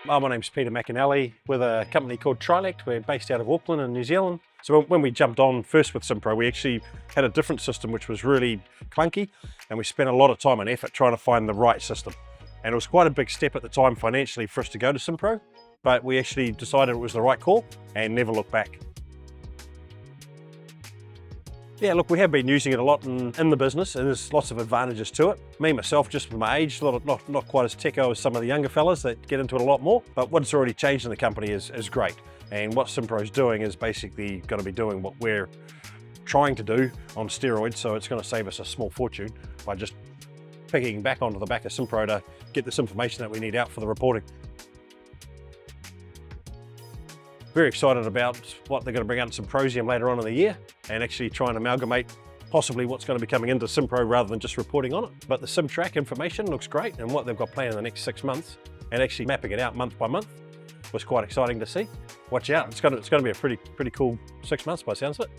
My name's Peter McInally with a company called Trilect. We're based out of Auckland in New Zealand. So when we jumped on first with Simpro, we actually had a different system which was really clunky, and we spent a lot of time and effort trying to find the right system. And it was quite a big step at the time financially for us to go to Simpro, but we actually decided it was the right call and never looked back. Yeah, look, we have been using it a lot in the business, and there's lots of advantages to it. Me, myself, just with my age, not quite as techo as some of the younger fellas that get into it a lot more, but what's already changed in the company is great. And what Simpro's doing is basically going to be doing what we're trying to do on steroids, so it's going to save us a small fortune by just picking back onto the back of Simpro to get this information that we need out for the reporting. Very excited about what they're going to bring out in Symposium later on in the year, and actually try and amalgamate possibly what's going to be coming into Simpro rather than just reporting on it. But the SimTrack information looks great, and what they've got planned in the next 6 months and actually mapping it out month by month was quite exciting to see. Watch out, it's going to be a pretty cool 6 months by the sounds of it.